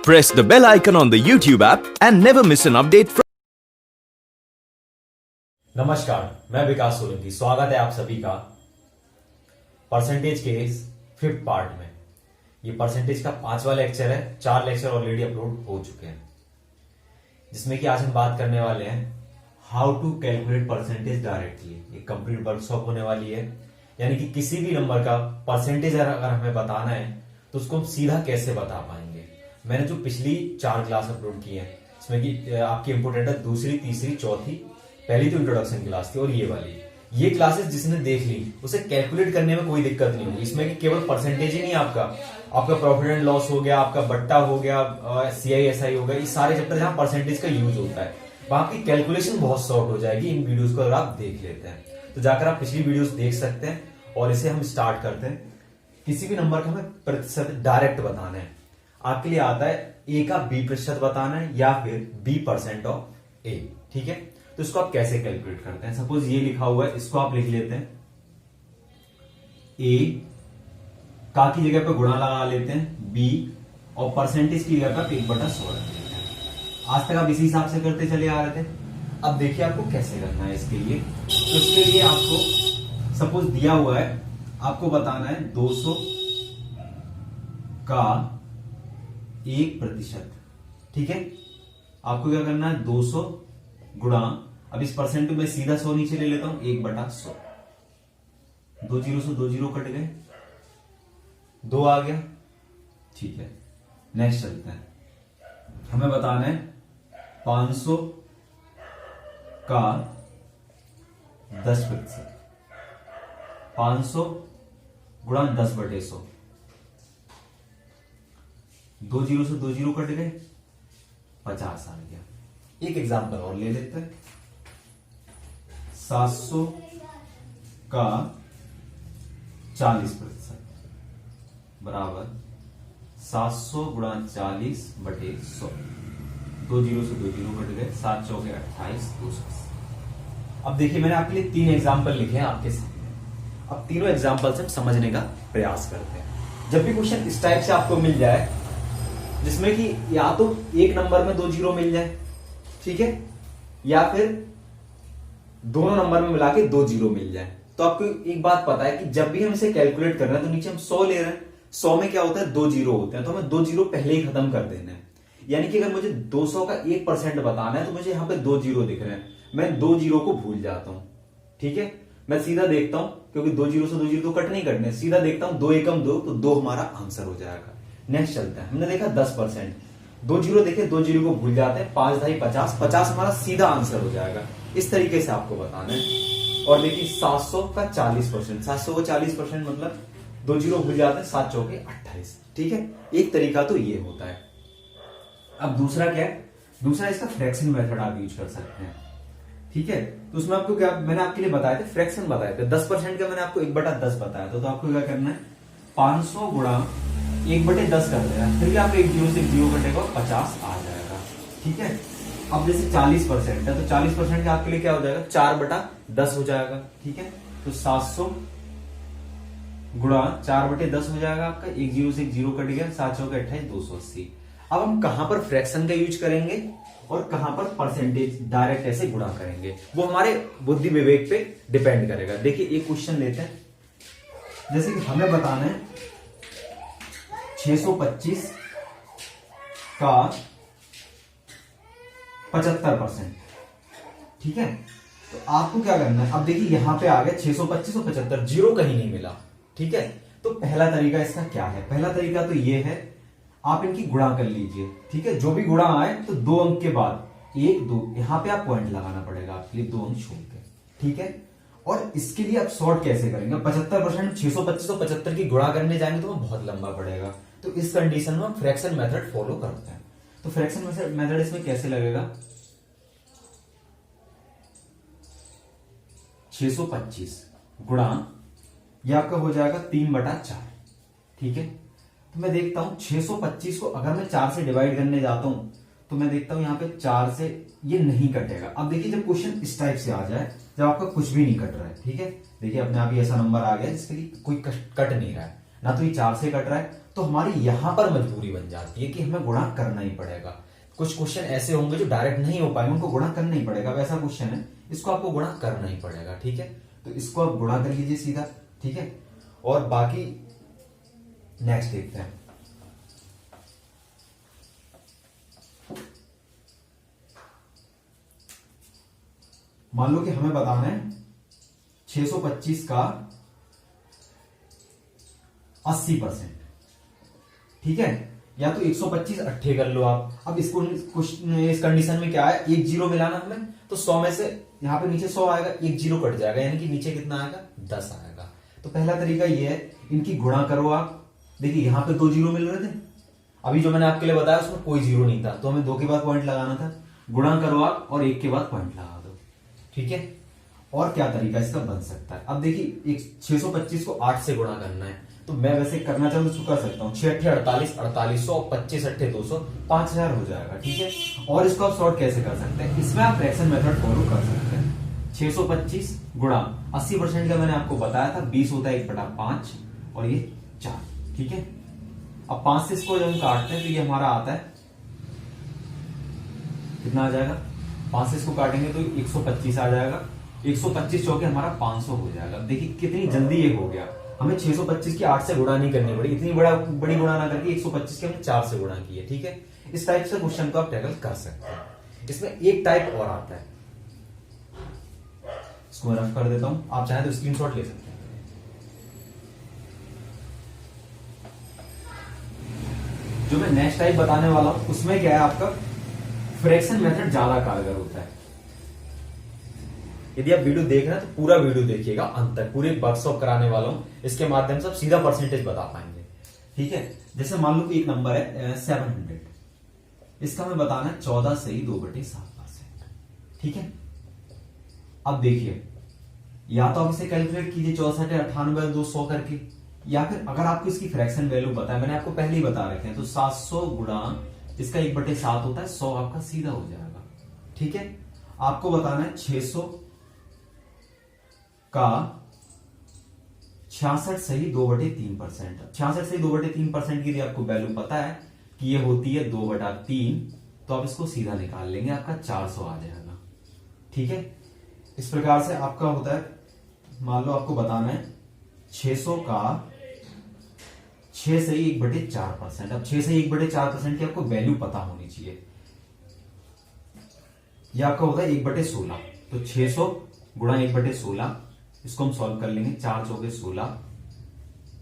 Press the bell icon on the YouTube app and never miss an update from नमस्कार, मैं विकास सोलंकी। स्वागत है आप सभी का परसेंटेज के इस 5th पार्ट में। ये परसेंटेज का 5वां लेक्चर है। 4 लेक्चर ऑलरेडी अपलोड हो चुके हैं, जिसमें कि आज हम बात करने वाले हैं how to calculate percentage directly. एक कंप्लीट वर्कशॉप होने वाली है, यानी कि किसी भी नंबर का परसेंटेज अगर हमें बताना है तो उसको हम सीधा कैसे बता पाएंगे। मैंने जो पिछली 4 क्लास अपलोड की है, इसमें कि आपकी इंपोर्टेंट है दूसरी, तीसरी, चौथी। पहली तो इंट्रोडक्शन क्लास थी और ये क्लासेस जिसने देख ली उसे कैलकुलेट करने में कोई दिक्कत नहीं होगी। इसमें कि केवल परसेंटेज ही नहीं, आपका प्रॉफिट एंड लॉस हो गया, आपका बट्टा हो गया, CISI हो गया, ये सारे चैप्टर जहां परसेंटेज का यूज होता है वहां की कैलकुलेशन बहुत शॉर्ट हो जाएगी इन वीडियोस को अगर आप देख लेते हैं। तो जाकर आप पिछली वीडियोस देख सकते हैं। और इसे हम स्टार्ट करते हैं। किसी भी नंबर का हमें प्रतिशत डायरेक्ट बताना है। आपके लिए आता है A का B प्रतिशत बताना है या फिर B% ऑफ A। ठीक है, तो इसको आप कैसे कैलकुलेट करते हैं। सपोज ये लिखा हुआ है, इसको आप लिख लेते हैं A का की जगह पे गुणा लगा लेते हैं B, और परसेंटेज की जगह पे 1/100 रख लेते हैं। आज तक आप इसी हिसाब से करते चले आ रहे थे। अब देखिए आपको कैसे करना है इसके लिए। तो इसके लिए आपको सपोज दिया हुआ है, आपको बताना है 200 का 1%। ठीक है, आपको क्या करना है 200 गुणा, अब इस परसेंट में सीधा 100 नीचे ले लेता हूं, 1/100। 2 जीरो से 2 जीरो कट गए, 2 आ गया। ठीक है, नेक्स्ट चलते हैं। हमें बताना है 500 का 10%। 500 गुणा 10/100। 2 जीरो से 2 जीरो कट गए, 50 आ गया। एक एग्जांपल और ले लेते हैं। 700 का 40% बराबर 700 गुणा 40/100। 2 जीरो से 2 जीरो कट गए, 7 चौके 28, 280। अब देखिए मैंने आपके लिए 3 एग्जाम्पल लिखे हैं आपके सामने। अब तीनों एग्जाम्पल से हम समझने का प्रयास करते हैं। जब भी क्वेश्चन इस टाइप से आपको मिल जाए, जिसमें कि या तो एक नंबर में 2 जीरो मिल जाए, ठीक है, या फिर दोनों नंबर में मिला के 2 जीरो मिल जाए, तो आपको एक बात पता है कि जब भी हम इसे कैलकुलेट कर रहे हैं तो नीचे हम 100 ले रहे हैं। 100 में क्या होता है, 2 जीरो होते हैं, तो हमें 2 जीरो पहले ही खत्म कर देना है। यानी कि अगर मुझे 200 का 1% बताना है तो मुझे यहां पे 2 जीरो दिख रहे हैं, मैं 2 जीरो को भूल जाता हूं। ठीक है, मैं सीधा देखता हूं, क्योंकि 2 जीरो से 2 जीरो तो कट नहीं करने, सीधा देखता हूं 2 एकम 2, तो 2 हमारा आंसर हो जाएगा। नेक्स्ट चलता है। हमने देखा 10%, 2 जीरो देखे, 2 जीरो को भूल जाते हैं, 5 ढाई 50, 50 हमारा सीधा आंसर हो जाएगा। इस तरीके से आपको बताना है। और देखिए 700 का 40%, 700 का 40% मतलब 2 जीरो भूल जाते हैं, 7 चौके 28। ठीक है, एक तरीका तो ये होता है। अब दूसरा क्या है, दूसरा इसका फ्रैक्शन मेथड आप यूज कर सकते हैं। ठीक है, तो उसमें आपको क्या, मैंने आपके लिए बताए थे फ्रैक्शन बताए थे। 10% का मैंने आपको 1/10 बताया था, तो आपको क्या करना है 500 गुणा 1/10 कर देना, फिर भी आपको 1 जीरो से 1 जीरो कटेगा और 50 आ जाएगा। ठीक है, अब जैसे 40% है तो 40% का आपके लिए क्या हो जाएगा, 4/10 हो जाएगा। ठीक है, तो 700 गुणा 4/10 हो जाएगा आपका, 1 जीरो से 1 जीरो कट गया, 7 चौके 28, 280। अब हम कहां पर फ्रैक्शन का यूज करेंगे और कहां पर परसेंटेज डायरेक्ट ऐसे गुणा करेंगे, वो हमारे बुद्धि विवेक पे डिपेंड करेगा। देखिए एक क्वेश्चन लेते हैं, जैसे कि हमें बताना है 625 का 75%। ठीक है, तो आपको क्या करना है, अब देखिए यहां पे आ गया 625 और 75, जीरो कहीं नहीं मिला। ठीक है, तो पहला तरीका इसका क्या है, पहला तरीका तो ये है, आप इनकी गुणा कर लीजिए। ठीक है, जो भी गुणा आए तो 2 अंक के बाद 1 2 यहां पे आप पॉइंट लगाना पड़ेगा आपके लिए, 2 अंक छोड़ के। ठीक है, और इसके लिए आप सॉर्ट कैसे करेंगे, 75% 625 और 75 की गुणा करने जाएंगे तो वो बहुत लंबा पड़ेगा। तो इस कंडीशन में हम फ्रैक्शन मेथड फॉलो करते हैं। तो फ्रैक्शन मेथड इसमें कैसे लगेगा, 625 गुणा, यह आपका हो जाएगा 3/4। ठीक है, तो मैं देखता हूं 625 को अगर मैं 4 से डिवाइड करने जाता हूं तो मैं देखता हूं यहां पे 4 से ये नहीं कटेगा। अब देखिए जब क्वेश्चन इस टाइप से आ जाए, जब आपका कुछ भी नहीं कट रहा है, ठीक है, देखिए अपने आप ही ऐसा नंबर आ गया जिसके लिए कोई कट नहीं रहा है, ना तो ये 4 से कट रहा है, तो हमारी यहां पर मजबूरी बन जाती है कि हमें गुणा करना ही पड़ेगा। कुछ क्वेश्चन ऐसे होंगे जो डायरेक्ट नहीं हो पाएंगे, उनको गुणा करना ही पड़ेगा। वैसा क्वेश्चन है, इसको आपको गुणा करना ही पड़ेगा, ठीक है। तो इसको आप गुणा कर लीजिए सीधा, ठीक है। और बाकी नेक्स्ट देखते हैं। मान लो कि हमें बताना है 625 का 80%, ठीक है। या तो 125 अट्ठे कर लो आप। अब इसको इस कंडीशन में क्या है, एक जीरो मिलाना हमें, तो 100 में से यहां पे नीचे 100 आएगा, एक जीरो कट जाएगा, यानी कि नीचे कितना आएगा, 10 आएगा। तो पहला तरीका ये है, इनकी गुणा करो आप। देखिए यहां पे 2 जीरो मिल रहे थे, अभी जो मैंने आपके लिए बताया उसमें कोई जीरो नहीं था, तो हमें 2 के बाद पॉइंट लगाना था। गुणा करो आप और 1 के बाद पॉइंट लगा दो, ठीक है। और क्या तरीका इसका बन सकता है, अब देखिए 625 को 8 से गुणा करना है, तो मैं वैसे करना चाहूँ तो कर सकता हूँ। 6 अट्ठे 48, 4800, 25 अट्ठे 200, 5000 हो जाएगा, ठीक है। और इसको आप सॉर्ट कैसे कर सकते हैं, इसमें आप फ्रैक्शन मेथड फॉलो कर सकते हैं। 625 गुणा 80% का मैंने आपको बताया था, 20 होता है 1/5 और ये 4, ठीक है। अब 5 से इसको जब हम काटते हैं तो ये हमारा आता है कितना आ जाएगा, 5 से इसको काटेंगे तो 125 आ जाएगा। 125 चौके हमारा 500 हो जाएगा। देखिए कितनी जल्दी ये हो गया, हमें 625 की 8 से गुणा नहीं करनी पड़ी, इतनी बड़ी गुणा ना करके 125 के हमने 4 से गुणा की है, ठीक है। इस टाइप से क्वेश्चन को आप टैकल कर सकते हैं। इसमें एक टाइप और आता है, इसको मैं रफ कर देता हूं, आप चाहें तो स्क्रीनशॉट ले सकते हैं। जो मैं नेक्स्ट टाइप बताने वाला हूं उसमें क्या है, आपका फ्रैक्शन मेथड ज्यादा कारगर होता है। यदि आप वीडियो देख रहे हैं तो पूरा वीडियो देखिएगा अंत तक, पूरे वर्कशॉप कराने वाला हूं, इसके माध्यम से आप सीधा परसेंटेज बता पाएंगे, ठीक है। जैसे मान लो कि एक नंबर है 700, इसका हमें बताना है 14 सही 2/7%, ठीक है। अब देखिए या तो आप इसे कैलकुलेट कीजिए 64 98 200 करके, या फिर अगर आपको इसकी फ्रैक्शन वैल्यू पता है, मैंने आपको पहले ही बता रखे हैं, तो 700 गुणा इसका 1/7 होता है, 100 आपका सीधा हो जाएगा, ठीक है। आपको बताना है 600 का 66 सही 2/3%। 66 सही 2/3% की यदि आपको वैल्यू पता है कि ये होती है 2/3, तो आप इसको सीधा निकाल लेंगे, आपका 400 आ जाएगा, ठीक है। इस प्रकार से आपका होता है, मान लो आपको बताना है 600 का 6 सही 1/4%। अब 6 सही 1/4% की आपको वैल्यू पता होनी चाहिए, यह आपका होता है 1/16। तो 600 गुणा 1/16, इसको हम सॉल्व कर लेंगे, 4 चौके 16,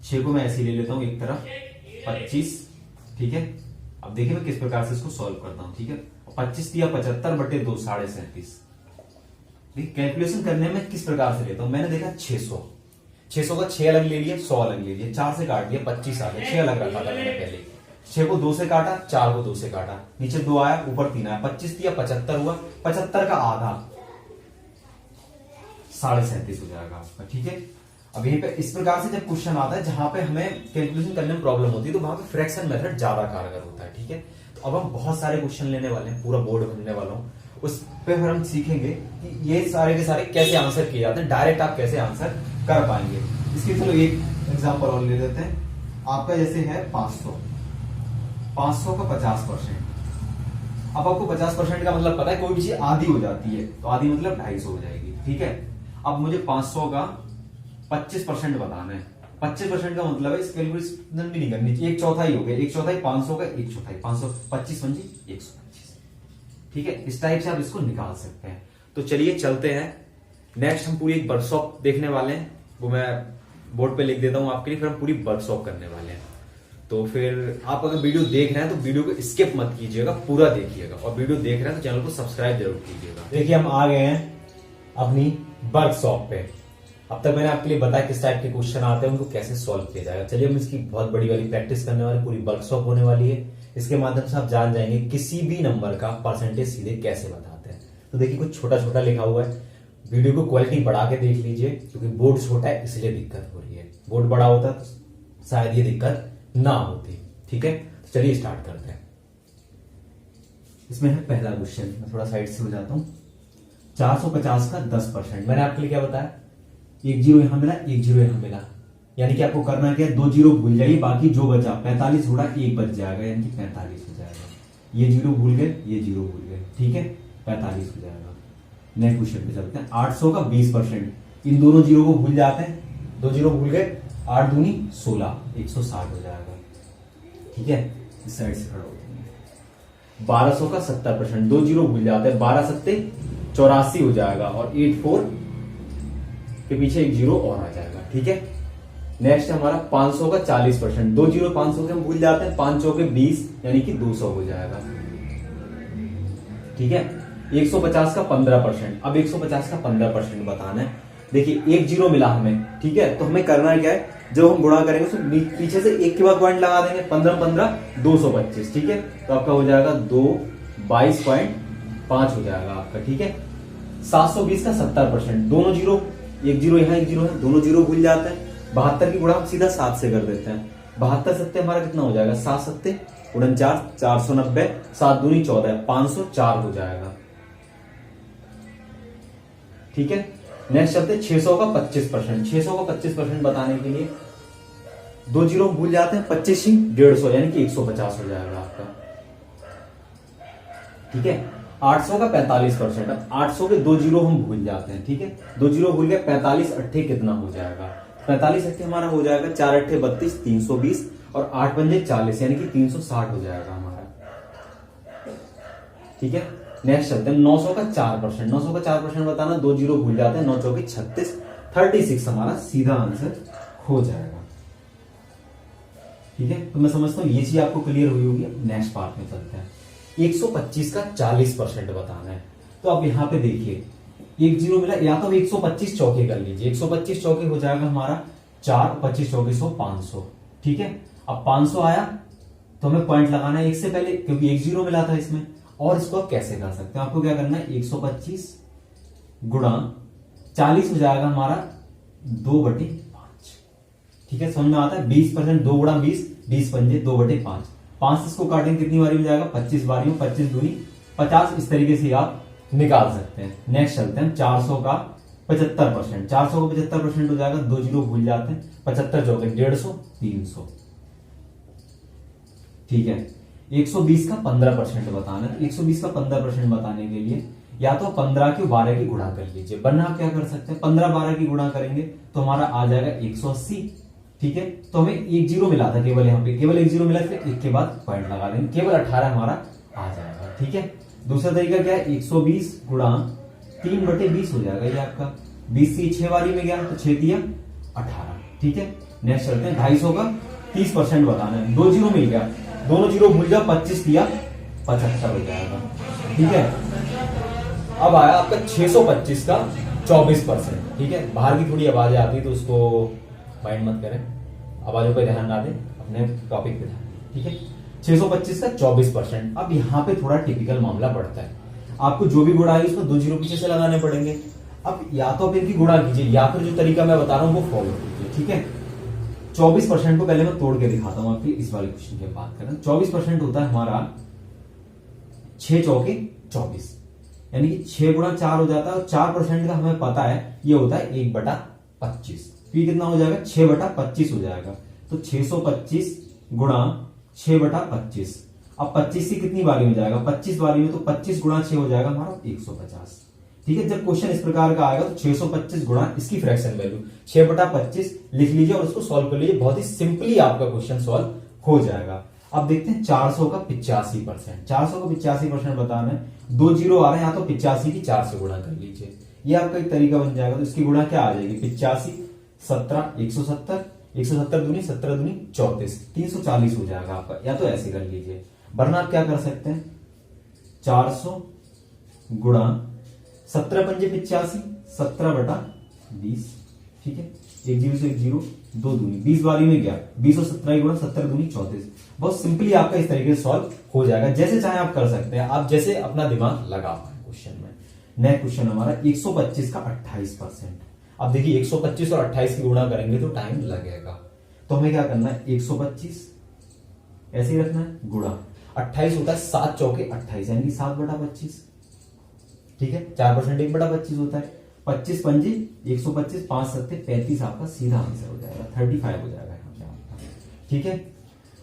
6 को मैं ऐसे ले लेता हूं एक तरफ 25, ठीक है। अब देखिए मैं किस प्रकार से इसको सॉल्व करता हूं, ठीक है। 25 दिया 75/2 37.5। कैलकुलेशन करने में किस प्रकार से लेता हूं, मैंने देखा 600 का 6 अलग ले लिया, 100 अलग ले लिया, 4 से काट दिया 25 आ गया, 6 अलग रखा था मैंने पहले। 6 को 2 से काटा, 4 को 2 से काटा, नीचे 2 आया, ऊपर 3 आया, 25 दिया 75 हुआ, 75 का आधा 37.5 हो जाएगा आपका, ठीक है। अब यहीं पे इस प्रकार से जब क्वेश्चन आता है जहां पे हमें कैलकुलेशन करने में प्रॉब्लम होती है, तो वहां पे फ्रैक्शन मेथड ज्यादा कारगर होता है, ठीक है। तो अब हम बहुत सारे क्वेश्चन लेने वाले हैं, पूरा बोर्ड भरने वाला हूं, उस पे फिर हम सीखेंगे कि ये सारे के सारे कैसे आंसर किए जाते हैं, डायरेक्ट आप कैसे आंसर कर पाएंगे। इसके चलो एक एग्जाम्पल और ले लेते हैं। आपका जैसे है 500 का 50%। अब आपको 50% का मतलब पता है, कोई भी चीज आधी हो जाती है तो आधी मतलब 250 हो जाएगी, ठीक है। अब मुझे 500 का 25% बताना है। 25% का मतलब है, इस कैलकुलेशन भी नहीं करनी चाहिए, 1/4 हो गया, 1/4 500 का 1/4 500, 25 पंजी 125, ठीक है। इस टाइप से आप इसको निकाल सकते हैं। तो चलिए चलते हैं, नेक्स्ट हम पूरी एक वर्कशॉप देखने वाले हैं, वो मैं बोर्ड पे लिख देता हूं आपके लिए, फिर हम पूरी वर्कशॉप करने वाले हैं। तो फिर आप अगर वीडियो देख रहे हैं तो वीडियो को स्किप मत कीजिएगा, पूरा देखिएगा, और वीडियो देख रहे हैं तो चैनल को सब्सक्राइब जरूर कीजिएगा। देखिए हम आ गए हैं अपनी वर्कशॉप पे। अब तक मैंने आपके लिए बताया किस टाइप के क्वेश्चन आते हैं, उनको कैसे सॉल्व किया जाएगा। चलिए हम इसकी बहुत बड़ी वाली प्रैक्टिस करने वाले, पूरी वर्कशॉप होने वाली है। इसके माध्यम से आप जान जाएंगे किसी भी नंबर का परसेंटेज सीधे कैसे बताते हैं। तो देखिए कुछ छोटा छोटा लिखा हुआ है, वीडियो को क्वालिटी बढ़ा के देख लीजिए, क्योंकि बोर्ड छोटा है इसलिए दिक्कत हो रही है, बोर्ड बड़ा होता तो शायद ये दिक्कत ना होती, ठीक है। तो चलिए स्टार्ट करते हैं। इसमें है पहला क्वेश्चन, मैं थोड़ा साइड से हो जाता हूं। 450 का 10%, मैंने आपके लिए क्या बताया, 1 जीरो यहां मिला, 1 जीरो यहां मिला, यानी कि आपको करना क्या है, 2 जीरो भूल जाइए, बाकी जो बचा 45 गुणा 1 बच जाएगा, यानी कि 45 हो जाएगा। ये जीरो भूल गए, ये जीरो भूल गए, ठीक है, 45 हो जाएगा। नेक्स्ट क्वेश्चन पे चलते हैं। 800 का 20%, इन दोनों जीरो को भूल जाते हैं, 2 जीरो भूल गए, 8 दूनी 16, 160 हो जाएगा, ठीक है। इस साइड से खड़ा होते हैं। 1200 का 70%, 2 जीरो भूल जाते हैं, 12 सत्ते 84 हो जाएगा, और 84 के पीछे एक जीरो और आ जाएगा, ठीक है। नेक्स्ट हमारा 500 का 40%, 2 जीरो 500 के हम भूल जाते हैं, 5 चौके 20 यानी कि 200 हो जाएगा, ठीक है। 150 का 15%, अब 150 का 15% बताना है। देखिए एक जीरो मिला हमें, ठीक है, तो हमें करना क्या है, जब हम गुणा करेंगे तो पीछे से एक के बाद पॉइंट लगा देंगे, 15 15 225, ठीक है। तो आपका हो जाएगा 22.5 हो जाएगा आपका, ठीक है। 720 का 70%, दोनों जीरो, एक जीरो यहाँ एक जीरो है, दोनों जीरो भूल जाते हैं। 72 की गुणा हम सीधा 7 से कर देते हैं, 72 सत्ते हमारा कितना हो जाएगा, 7 सत्ते 49, 490, 7 दूनी 14, 504 हो जाएगा, ठीक है। नेक्स्ट चलते 600 का 25%, 600 का 25% बताने के लिए 2 जीरो भूल जाते हैं, 25 150 यानी कि 150 हो जाएगा आपका, ठीक है। 800 का 45%, 800 के 2 जीरो हम भूल जाते हैं, ठीक है, 2 जीरो भूल गए, 45 अट्ठे कितना हो जाएगा, 45 अट्ठे हमारा हो जाएगा 4 अट्ठे 32, 320, और 8 पंजे 40 यानी कि 360 हो जाएगा हमारा, ठीक है। नेक्स्ट चलते हैं 900 का 4%, 900 का 4% बताना, 2 जीरो भूल जाते हैं, 9 चौके 36, 36 हमारा सीधा आंसर हो जाएगा, ठीक है। तो मैं समझता हूं ये चीज आपको क्लियर हुई होगी। नेक्स्ट पार्ट में चलते हैं। 125 का 40% बताना है, तो अब यहां पे देखिए एक जीरो मिला, या तो 125 चौके कर लीजिए, 125 चौके हो जाएगा हमारा 4, 25 चौके 100, 500, ठीक है। अब 500 आया तो हमें पॉइंट लगाना है एक से पहले, क्योंकि एक जीरो मिला था इसमें। और इसको आप कैसे कर सकते हैं, आपको क्या करना है, 125 गुणा 40 हो जाएगा हमारा 2/5, ठीक है, समझ में आता है। 20%, 2 गुणा 20, 20 पंजे 2/5, 5 इसको काटेंगे कितनी बारी हो जाएगा, 25 बारी, 25 दूनी 50, इस तरीके से आप निकाल सकते हैं। नेक्स्ट चलते हैं 400 का 75%, 400 का 75% हो जाएगा, 2 जीरो भूल जाते हैं, 75 चौके 150, 300, ठीक है। 120 का 15% बताना है, 120 का 15% बताने के लिए या तो 15 की 12 की गुणा कर लीजिए, वरना आप क्या कर सकते हैं, 15 12 की गुणा करेंगे तो हमारा आ जाएगा 180, ठीक है। तो हमें एक जीरो मिला था केवल, यहाँ पे केवल एक जीरो मिला, फिर एक के बाद पॉइंट लगा देंगे, केवल 18 हमारा आ जाएगा, ठीक है। दूसरा तरीका क्या है, 120 गुणा 3/20 हो जाएगा, ये आपका 20 से 6 बारी में गया तो 6 दिया 18, ठीक है। नेक्स्ट चलते हैं 250 का 30% बताना है, 2 जीरो मिल गया, दोनों जीरो भूल जाओ, 25 दिया 75 हो जाएगा, ठीक है। अब आया आपका 625 का 24%, ठीक है। बाहर की थोड़ी आवाजें आती है तो उसको माइंड मत करें, आवाजों पर ध्यान ना दें, अपने टॉपिक पे ध्यान दें, ठीक है। 625 का 24%। अब यहाँ पे थोड़ा टिपिकल मामला पड़ता है, आपको जो भी गुणा है उसमें 2 जीरो पीछे से लगाने पड़ेंगे। अब या तो आप इनकी गुणा कीजिए, या फिर जो तरीका मैं बता रहा हूं वो फॉलो कीजिए, ठीक है। 24% को पहले मैं तोड़ के दिखाता हूं आपकी, इस वाले क्वेश्चन की बात करें। 24% होता है हमारा 6 चौके 24, यानी कि 6 गुणा 4 हो जाता है, और 4% का हमें पता है ये होता है 1/25, ये कितना हो जाएगा, 6/25 हो जाएगा। तो 625 गुणा 6/25, अब 25 की कितनी बारी में जाएगा, 25 बारी में, तो 25 गुणा 6 हो जाएगा हमारा 150, ठीक है। जब क्वेश्चन इस प्रकार का आएगा तो 625 गुणा इसकी फ्रैक्शन वैल्यू 6/25 लिख लीजिए और उसको सॉल्व कर लीजिए, बहुत ही सिंपली आपका क्वेश्चन सॉल्व हो जाएगा। अब देखते हैं 400 का 85%, 400 का 85% बताना है, 2 जीरो आ रहे हैं, या तो 85 की 4 से गुणा कर लीजिए, ये आपका एक तरीका बन जाएगा। तो इसकी गुणा क्या आ जाएगी, 85 17 170, 170 दूनी 17 दूनी 34, 340 हो जाएगा आपका, या तो ऐसे कर लीजिए, वरना आप क्या कर सकते हैं, 400 गुणा 17 पंजे 85, 17/20, ठीक है। एक जीरो से एक जीरो, 2 दूनी 20 बारी में गया, 20 और 17 गुणा 17 दूनी 34, बहुत सिंपली आपका इस तरीके से सॉल्व हो जाएगा। जैसे चाहे आप कर सकते हैं, आप जैसे अपना दिमाग लगा पाए क्वेश्चन में। नेक्स्ट क्वेश्चन हमारा 125 का 28%। अब देखिए 125 और 28 की गुणा करेंगे तो टाइम लगेगा, तो हमें क्या करना है, 125 ऐसे ही रखना है, गुणा 28 होता है 7 चौके 28, यानी कि 7/25, ठीक है। 4% 1/25 होता है, 25 पंजे 125, 5 सत्ते 35 आपका सीधा आंसर हो जाएगा, 35 हो जाएगा यहाँ पे आपका। ठीक है,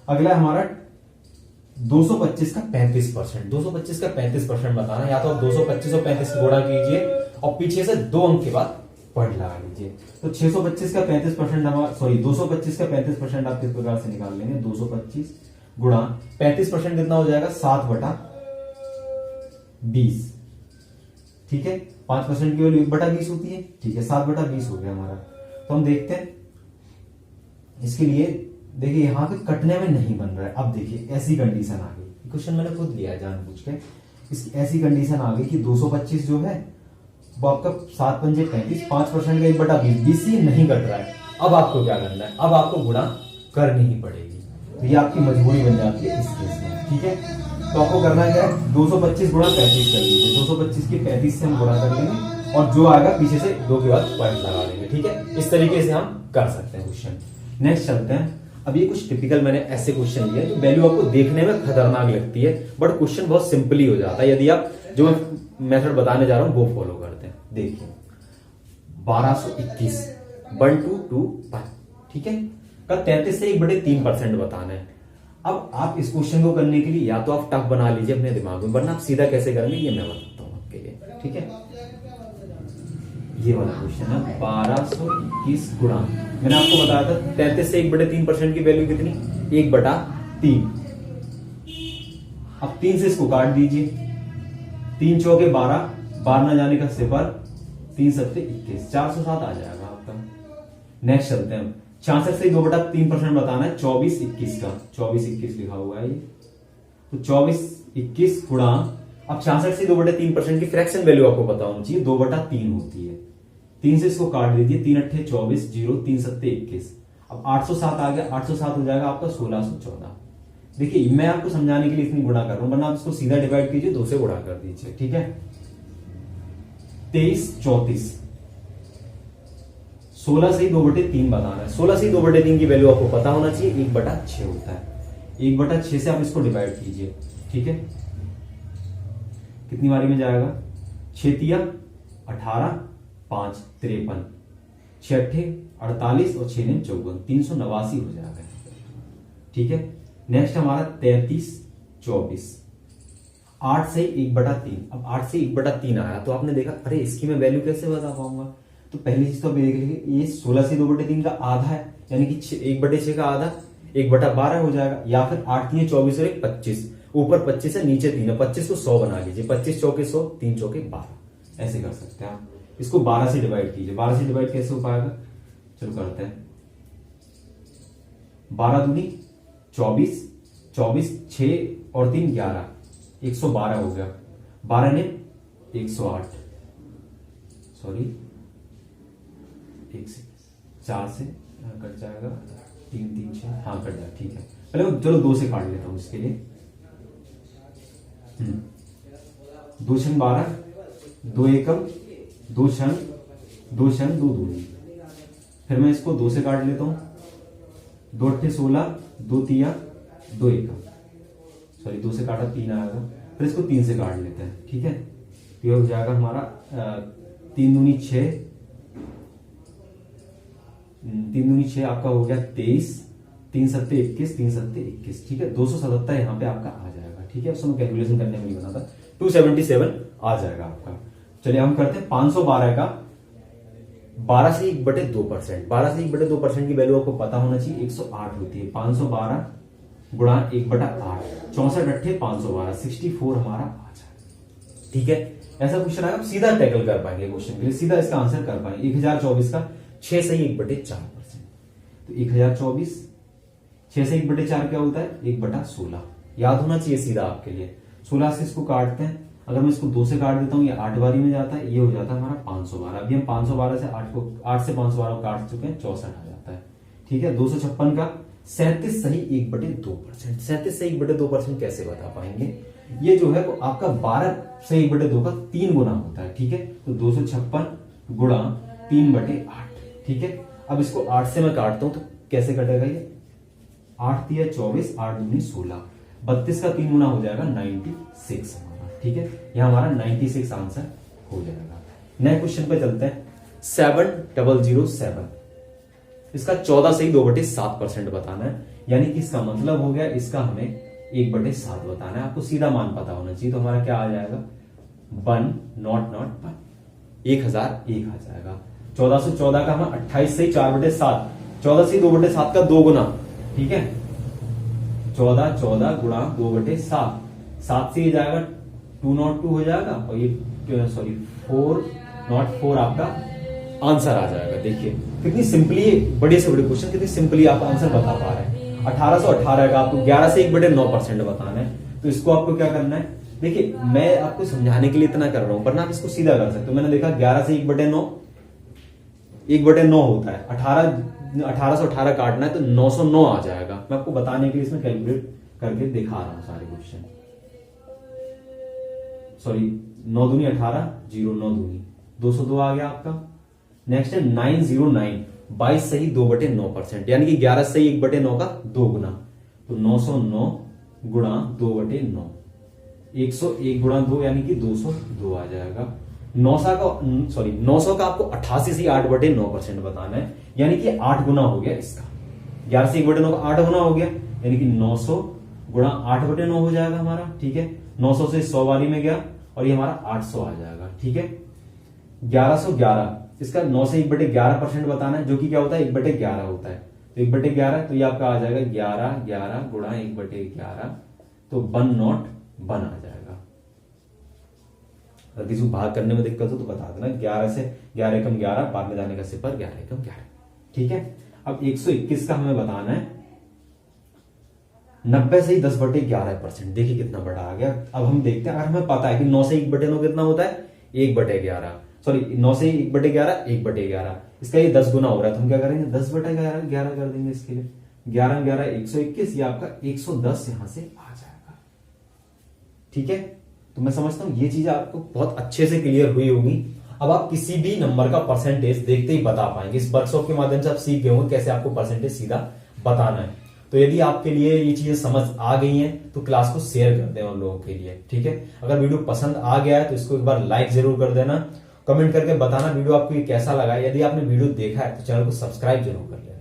अगला हमारा 225 का 35%। 225 का 35% बताना, या तो आप 225 और 35 को गुणा कीजिए और पीछे से 2 अंक के बाद पॉइंट लगा लीजिए। तो 625 का 35% हमारा, सॉरी 225 का 35% आप किस प्रकार से निकाल लेंगे, 225 गुणा 35% कितना हो जाएगा, 7/20। ठीक है, 5% की वैल्यू 1/20 होती है। ठीक है, 7/20 हो गया हमारा। तो हम देखते हैं इसके लिए, देखिए यहां पे कटने में नहीं बन रहा है। अब देखिए ऐसी कंडीशन आ गई, क्वेश्चन मैंने खुद लिया है जानबूझ के, इसकी ऐसी कंडीशन आ गई कि 225 जो है वो आपका 7 पंजे 35, 5% का 1/20, 20 से नहीं कट रहा है। अब आपको क्या करना है, अब आपको गुणा करनी ही पड़ेगी। तो ये आपकी मजबूरी बन जाती है इस केस में। ठीक है, तो आपको करना क्या है, 225 गुणा 35 कर लीजिए। 225 की 35 से हम गुणा कर लेंगे और जो आएगा पीछे से 2 के बाद पॉइंट लगा लेंगे। ठीक है, इस तरीके से हम कर सकते हैं क्वेश्चन। नेक्स्ट चलते हैं। अब ये कुछ टिपिकल मैंने ऐसे क्वेश्चन लिए जो वैल्यू आपको देखने में खतरनाक लगती है, बट क्वेश्चन बहुत सिंपली हो जाता है यदि आप जो मेथड बताने जा रहा हूं वो फॉलो करते हैं। देखिए 1221 1225, ठीक है, का 33 से 1/3% बताना है। अब आप इस क्वेश्चन को करने के लिए या तो आप टफ बना लीजिए अपने दिमाग में, वरना आप सीधा कैसे करेंगे ये मैं बताता हूं आपके लिए। ठीक है, ये वाला क्वेश्चन है 1221 गुणा, मैंने आपको बताया था 33 से 1/3% की वैल्यू कितनी, 1/3। अब 3 से इसको काट दीजिए, 3 चौके 12, 12 न जाने का सिफर, 3 सत्ते 21, 407 आ जाएगा आपका। नेक्स्ट चलते हैं, 66 से 2/3% बताना है 2421 का, 2421 लिखा हुआ है ये। तो 2421 गुणा, अब 66 से 2/3% की फ्रैक्शन वैल्यू आपको पता होनी चाहिए, 2/3 होती है। 3 से इसको काट दीजिए, 3 अट्ठे 24, 0, 3 सत्ते 21। अब 807 आ गया, 807 हो जाएगा आपका 1614। देखिए मैं आपको समझाने के लिए इतनी गुणा कर रहा हूं, वरना आप इसको सीधा डिवाइड कीजिए, 2 से गुणा कर दीजिए। ठीक है, 23 34, 16 से 2/3 बताना है। 16 से 2/3 की वैल्यू आपको पता होना चाहिए, 1/6 होता है। 1/6 से आप इसको डिवाइड कीजिए। ठीक है, कितनी बारी में जाएगा, 6 तिया 18, 5 53, 6 अट्ठे 48 और 6 ने 54, 389 हो जाएगा। ठीक है, नेक्स्ट हमारा 33 24, 8 से 1/3। अब 8 से 1/3 आया तो आपने देखा अरे इसकी मैं वैल्यू कैसे बता पाऊंगा, तो पहली चीज तो आप देख लीजिए, ये 16 से 2/3 का आधा है, यानी कि 1/6 का आधा 1/12 हो जाएगा, या फिर 8 3 24 और 1 25, ऊपर 25 है नीचे 3 है, 25 को 100 बना लीजिए, 25 चौके 100, 3 चौके 12, ऐसे कर सकते हैं आप। इसको 12 से डिवाइड कीजिए, 12 से डिवाइड कैसे हो पाएगा, चलो करते हैं। 12 दूनी 24, 24 6 और 3 11, 112 हो गया। 12 ने 108, सॉरी 1 से 4 से कट जाएगा, 3 3 6, हाँ कट जाएगा। ठीक है, पहले चलो 2 से काट लेता हूं इसके लिए। 2 छन 12, 2 एकम 2 छन 2 छन 2 दूनी, फिर मैं इसको 2 से काट लेता हूं, 2 अट्ठे 16, 2 तिया 2 एकम, सॉरी 2 से काटा 3 आएगा, फिर इसको 3 से काट लेते हैं। ठीक है, तो ये हो जाएगा हमारा 3 दूनी 6, 3 दूनी 6 आपका हो गया 23, 3 सत्ते 21, 3 सत्ते 21। ठीक है, 277 यहाँ पे आपका आ जाएगा। ठीक है, उसमें कैलकुलेशन करने में नहीं बना था, 277 आ जाएगा आपका। चलिए हम करते हैं 512 का 12 से 1/2%। 12 से 1/2% की वैल्यू आपको पता होना चाहिए, 108 होती है। 512 गुणा 1/8, 64 अट्ठे 512, 64 हमारा आ जाएगा। ठीक है, ऐसा क्वेश्चन आएगा, आप सीधा टैकल कर पाएंगे क्वेश्चन के लिए, सीधा इसका आंसर कर पाएंगे। 1024 का 6 से 1/4%, तो 1024 6 से 1/4 क्या होता है, 1/16, याद होना चाहिए सीधा आपके लिए। 16 से इसको काटते हैं, अगर मैं इसको 2 से काट देता हूं, ये 8 बारी में जाता है, ये हो जाता है हमारा 512। अभी हम 512 से 8 से 512 को काट चुके हैं, 64 आ जाता है। ठीक है, 256 का 37 सही 1/2%। 37 से 1/2% कैसे बता पाएंगे, ये जो है वो आपका 12 से 1/2 का 3 गुना होता है। ठीक है, तो 256 गुणा 3/8। ठीक है, अब इसको 8 से मैं काटता हूं तो कैसे कटेगा ये, 8 तिया 24, 8 दूनी 16, 32 का 3 गुना हो जाएगा 96 हमारा। ठीक है, यह हमारा 96 आंसर हो जाएगा। नए क्वेश्चन पे चलते हैं। 7007 इसका 14 से ही 2/7% बताना है, यानी कि इसका मतलब हो गया इसका हमें 1/7 बताना है। आपको सीधा मान पता होना चाहिए, तो हमारा क्या आ जाएगा 1 नॉट 1 1001 आ जाएगा। 1414 का हमें 28 से ही 4/7, 14 से 2/7 का 2 गुना, ठीक है 14 गुणा 2/7, 7 से ये जाएगा 202 हो जाएगा, और ये सॉरी 404 आपका आंसर आ जाएगा। देखिए कितनी सिंपली, बड़े से बड़े क्वेश्चन कितनी सिंपली आप आंसर बता पा रहे हैं। 1818 का आपको 11 से 1/9% बताना है, तो इसको आपको क्या करना है, देखिए मैं आपको समझाने के लिए इतना कर रहा हूं, वरना आप इसको सीधा कर सकते हो। मैंने देखा 11 से 1/9 होता है, 1818 काटना है तो 909 आ जाएगा। मैं आपको बताने के लिए इसमें कैलकुलेट करके दिखा रहा हूं सारे क्वेश्चन। सॉरी 9 दूनी 18, 0 9 दूनी 202 आ गया आपका। नेक्स्ट है 909, 22 से ही 2/9%, यानी कि 11 से ही 1/9 का 2 गुना, तो 909 गुणा 2/9, 101 गुणा 2 यानी कि 202 आ जाएगा। 900 का आपको 88 से 8/9% बताना है, यानी कि 8 गुना हो गया इसका। 11 से 1/9 का 8 गुना हो गया, यानी कि 900 गुणा 8/9 हो जाएगा हमारा, ठीक है 900 से 100 वाली में गया, और ये हमारा 800 आ जाएगा, ठीक है। 1111 इसका 9 से 1/11% बताना है, जो कि क्या होता है 1/11 होता है, तो 1/11 तो ये आपका आ जाएगा 11 गुणा 1/11, तो 101 आ जाएगा। अगर किसी को भाग करने में दिक्कत हो तो बता देना, 11 से 11 एकम 11, बाद में जाने का सिपर 11 एकम 11, ठीक है। अब 121 का हमें बताना है 90 से ही 10/11%, देखिए कितना बड़ा आ गया। अब हम देखते हैं, अगर हमें पता है कि 9 से 1/9 कितना होता है 1/11, सॉरी 9 से 1/11 1/11, इसका ये 10 गुना हो रहा है, तो हम क्या करेंगे 10/11 कर देंगे इसके लिए। 11 11 121, ये आपका 110 यहां से आ जाएगा, ठीक है। तो मैं समझता हूं ये चीज आपको बहुत अच्छे से क्लियर हुई होगी। अब आप किसी भी नंबर का परसेंटेज देखते ही बता पाएंगे। इस वर्कशॉप के माध्यम से आप सीख गए होंगे कैसे आपको परसेंटेज सीधा बताना है। तो यदि आपके लिए ये चीजें समझ आ गई हैं तो क्लास को शेयर कर दें उन लोगों के लिए, ठीक है। अगर वीडियो पसंद आ गया है तो इसको एक बार लाइक जरूर कर देना, कमेंट करके बताना वीडियो आपको ये कैसा लगा। यदि आपने वीडियो देखा है तो चैनल को सब्सक्राइब जरूर कर लेना।